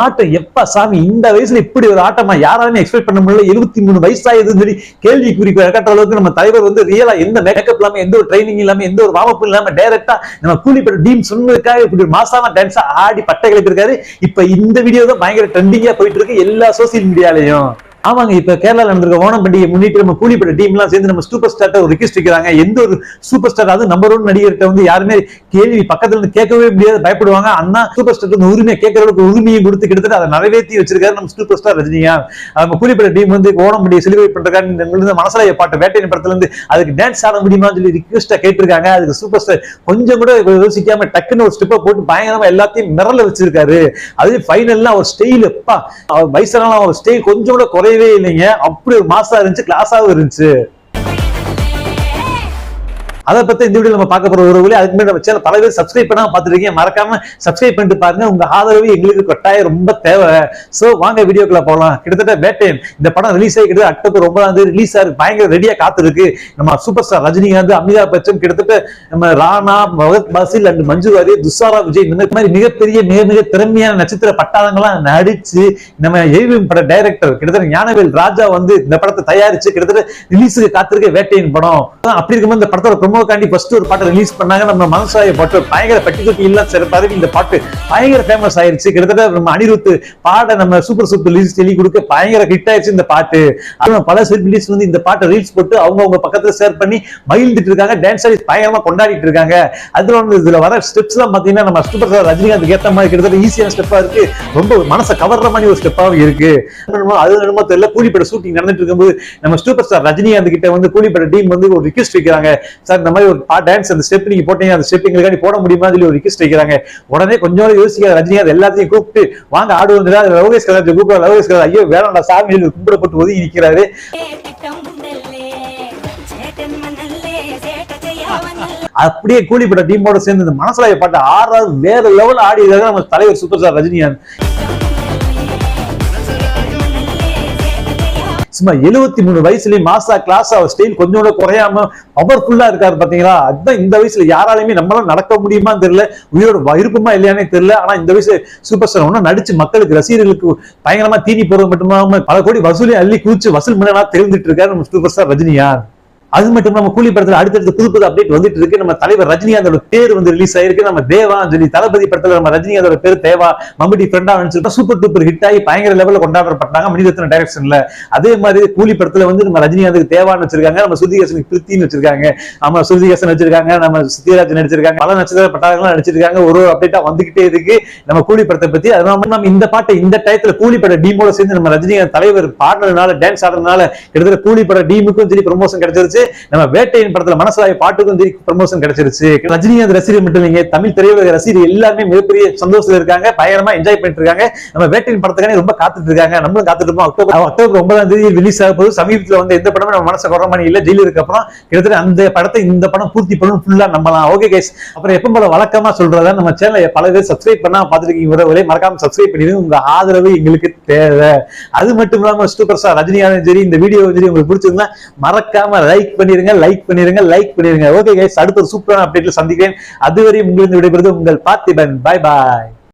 ஆட்டம் எப்ப சாமி இந்த வயசுல இப்படி ஒரு ஆட்டமா யாராலுமே எக்ஸ்பெக்ட் பண்ண முடியல. 73 வயசாயுதுன்னு சொல்லி கேள்விக்குறி கட்டுற அளவுக்கு நம்ம தலைவர் வந்து ரியலா எந்த மேக்கப் இல்லாம எந்த ஒரு ட்ரைனிங் இல்லாம எந்த ஒரு வார்ம் அப் இல்லாம டைரக்டா நம்ம கூலிப்பட டீம் சொன்னதுக்காக இப்படி ஒரு மாசான டான்ஸா ஆடி பட்டை கிளப்பிருக்காரு. இப்ப இந்த வீடியோ தான் பயங்கர ட்ரெண்டிங்கா போயிட்டு இருக்கு எல்லா சோசியல் மீடியாலையும். ஆமாங்க, இப்ப கேரளால நடந்திருக்க ஓணம் பண்டிகை முன்னிட்டு நம்ம கூலிப்பட டீம் எல்லாம் சேர்ந்து நம்ம சூப்பர் ஸ்டார்ட்ட ஒரு ரிக்வெஸ்ட் வைக்கிறாங்க. எந்த ஒரு சூப்பர் ஸ்டார் அது நம்பர் 1 நடிகர்கிட்ட வந்து யாருமே கேள்வி பக்கத்துல இருந்து கேட்கவே முடியாது, பயப்படுவாங்க. அண்ணா சூப்பர் ஸ்டார் உரிமையை கேட்கற அளவுக்கு உரிமையை கொடுத்து கிட்டத்தட்ட அதை நிறைவேற்றி வச்சிருக்காரு நம்ம சூப்பர் ஸ்டார் ரஜினிகாந்த். நம்ம கூலிப்பட டீம் வந்து ஓணம் பண்டிகை செலிபிரேட் பண்றாங்க. இந்த மனசுல பாட்டு வேட்டையின் படத்துல இருந்து அதுக்கு டான்ஸ் ஆட முடியுமான்னு சொல்லி ரிக்வெஸ்டா கேட்டிருக்காங்க. அதுக்கு சூப்பர் ஸ்டார் கொஞ்சம் கூட யோசிக்காம டக்குன்னு ஒரு ஸ்டெப்பை போட்டு பயங்கரமா எல்லாத்தையும் மிரல வச்சிருக்காரு. அது ஃபைனல்லாம் ஒரு ஸ்டைல் எப்பா வயசான ஒரு ஸ்டைல் கொஞ்சம் கூட குறையவே இல்லைங்க. அப்படி ஒரு மாசா இருந்துச்சு, கிளாஸாவும் இருந்துச்சு. அதை பத்தி இந்த வீடியோ நம்ம பார்க்க போற ஒரு வழி. அதுக்கு முன்னாடி நம்ம சேனல் பல பேர் சப்ஸ்கிரைப் பண்ணாம பார்த்துருக்கீங்க, மறக்காம சப்ஸ்கிரைப் பண்ணிட்டு பாருங்க. உங்க ஆதரவு எங்களுக்கு கட்டாயம் ரொம்ப தேவை. சோ வாங்க வீடியோக்குள்ள போகலாம். கிட்டத்தட்ட வேட்டையன் இந்த படம் ரிலீஸ் ஆகி கிட்டத்தட்ட அக்டோபர் 9 ரிலீஸ் ஆகுது. பயங்கர ரெடியா காத்திருக்கு. நம்ம சூப்பர் ஸ்டார் ரஜினிகாந்த், அமிதாப் பச்சன், கிட்டத்தட்ட நம்ம ராணா, பகத் பாசில் அண்ட் மஞ்சு வாரியர், துஷாரா விஜய் இந்த மாதிரி மிகப்பெரிய மிக திறமையான நட்சத்திர பட்டாளங்கள்லாம் நடிச்சு நம்ம ஏவிஎம் பட டைரக்டர் கிட்டத்தட்ட ஞானவேல் ராஜா வந்து இந்த படத்தை தயாரிச்சு கிட்டத்தட்ட ரிலீஸுக்கு காத்திருக்க வேட்டையின் படம். அப்படி இருக்கும்போது இந்த படத்தோட ப்ரோமோக்காண்டி ஃபர்ஸ்ட் ஒரு பாட்டை ரிலீஸ் பண்ணாங்க. நம்ம மனசாய பாட்டு பயங்கர பட்டி தொட்டி எல்லாம் சிறப்பாக இந்த பாட்டு பயங்கர ஃபேமஸ் ஆயிருச்சு. கிட்டத்தட்ட நம்ம அனிருத் பாட நம்ம சூப்பர் ரிலீஸ் சொல்லி கொடுக்க பயங்கர ஹிட் ஆயிடுச்சு இந்த பாட்டு. பல செலிபிரிட்டிஸ் வந்து இந்த பாட்டை ரீல்ஸ் போட்டு அவங்க பக்கத்துல ஷேர் பண்ணி மகிழ்ந்துட்டு இருக்காங்க. டான்ஸ் ஆடி பயங்கரமா கொண்டாடிட்டு இருக்காங்க. அதுல வந்து இதுல வர ஸ்டெப்ஸ் எல்லாம் பாத்தீங்கன்னா நம்ம சூப்பர் ஸ்டார் ரஜினிகாந்த் ஏத்த மாதிரி கிட்டத்தட்ட ஈஸியான ஸ்டெப்பா இருக்கு. ரொம்ப மனசை கவர்ற மாதிரி ஒரு ஸ்டெப்பாவும் இருக்கு. அது என்னமோ தெரியல, கூலிப்பட ஷூட்டிங் நடந்துட்டு இருக்கும்போது நம்ம சூப்பர் ஸ்டார் ரஜினிகாந்த் கிட்ட வந்து கூலிப்பட டீம் வந்து ஒரு ரிக்வெஸ்ட் வைக்கிறாங்க. சார் இந்த மாதிரி ஒரு டான்ஸ் அந்த ஸ்டெப் நீங்க போட்டீங்க, அந்த ஸ்டெப் எங்களுக்காண்டி போட முடியுமா சொல்லி ஒரு ரிக்வெஸ்ட் வைக்கிறாங்க. உடனே கொஞ்சம் யோசிக்கிற ரஜினிகாந்த் எல்லாத்தையும் கூப்பிட்டு வாங்க ஆடுவது. லோகேஷ் கராஜ் கூப்பிட லோகேஷ் கராஜ் ஐயோ வேணாண்டா சாமி கும்பிடப்பட்டு ஒதுங்கி நிற்கிறாரு. அப்படியே கூலிப்பட டீமோட சேர்ந்து இந்த மனசுல பாட்டு ஆறாவது வேற லெவல் ஆடி நம்ம தலைவர் சூப்பர் ஸ்டார் ரஜினிகாந்த். சும்மா 73 வயசுலயும் மாசா கிளாஸா ஸ்டைல் கொஞ்சம் கூட குறையாம பவர்ஃபுல்லா இருக்காரு பாத்தீங்களா. அதுதான் இந்த வயசுல யாராலையுமே நம்மளால நடக்க முடியுமான்னு தெரியல, உயிரோட இருப்புமா இல்லையானே தெரியல. ஆனா இந்த வயசு சூப்பர் ஸ்டார் ஒன்னும் நடிச்சு மக்களுக்கு ரசிகர்களுக்கு பயங்கரமா தீனி போறது மட்டும் பல கோடி வசூலி அள்ளி கூச்சு வசூல் மன்னனா தெரிஞ்சிட்டு இருக்காரு நம்ம சூப்பர் ஸ்டார் ரஜினிகாந்த். அது மட்டும் நம்ம கூலி படத்துல அடுத்தடுத்து புது அப்டேட் வந்துட்டு இருக்கு. நம்ம தலைவர் ரஜினிகாந்தோட பேர் வந்து ரிலீஸ் ஆயிருக்கு. நம்ம தேவா சொல்லி தளபதி படத்துல நம்ம ரஜினிகாந்தோட பேர் தேவா மம்பட்டி ஃப்ரெண்டா நினைச்சிருக்கோம். சூப்பர் டூப்பர் ஹிட் ஆகி பயங்கர லெவல்ல கொண்டாடப்பட்டாங்க மணிரத்ன டைரக்ஷன்ல. அதே மாதிரி கூலி படத்துல வந்து நம்ம ரஜினிகாந்துக்கு தேவான்னு வச்சிருக்காங்க, நம்ம ஸ்ருதிஹாசனுக்கு பிரித்தின்னு வச்சிருக்காங்க, நம்ம ஸ்ருதிஹாசன் வச்சிருக்காங்க, நம்ம சத்யராஜ் நடிச்சிருக்காங்க, பல நட்சத்திர பட்டாளங்கள்லாம் நடிச்சிருக்காங்க. ஒரு அப்டேட்டா வந்துகிட்டே இருக்கு நம்ம கூலி படத்தை பத்தி. அதனால நம்ம இந்த பாட்டை இந்த டயத்துல கூலி பட டீமோட சேர்ந்து நம்ம ரஜினிகாந்த் தலைவர் பாடுறதுனால டான்ஸ் ஆடுறதுனால கிட்டத்தட்ட கூலி பட டீமுக்கும் சரி ப்ரமோஷன் கிடைச்சிருச்சு. நம்ம வேட்டை படத்துல மனசாய பாட்டுக்கும் ப்ரமோஷன் கிடைச்சிருச்சு. ரஜினிகாந்த் ரசிகர் மட்டும் இல்லைங்க, தமிழ் திரையுலக ரசிகர் எல்லாருமே மிகப்பெரிய சந்தோஷத்துல இருக்காங்க, பயங்கரமா என்ஜாய் பண்ணிட்டு இருக்காங்க. நம்ம வேட்டையின் படத்துக்கான ரொம்ப காத்துட்டு இருக்காங்க. நம்மளும் காத்துட்டு இருப்போம். அக்டோபர் 9 ரிலீஸ் ஆக போது. சமீபத்துல வந்து எந்த படமும் நம்ம மனசை குறை மணி இல்ல, ஜெயிலுக்கு அப்புறம் கிட்டத்தட்ட அந்த படத்தை இந்த படம் பூர்த்தி பண்ணணும் ஃபுல்லா நம்பலாம். ஓகே கைஸ், அப்புறம் எப்ப போல வழக்கமா சொல்றதா நம்ம சேனலை பல பேர் சப்ஸ்கிரைப் பண்ணா பாத்துருக்கீங்க, உறவுகளே மறக்காம சப்ஸ்கிரைப் பண்ணிடுங்க. உங்க ஆதரவு எங்களுக்கு தேவை. அது மட்டும் இல்லாம சூப்பர் ஸ்டார் ரஜினிகாந்த் சரி இந்த வீடியோ சரி உங்களுக்கு பிடிச்சிருந்தா மறக்காம லைக் பண்ணிருங்க. ஓகே கைஸ், அடுத்த ஒரு சூப்பரான அப்டேட்ல சந்திக்கிறேன். அதுவரை உங்களுக்கு விடைபெறுவது உங்கள் பார்த்திபன். Bye bye.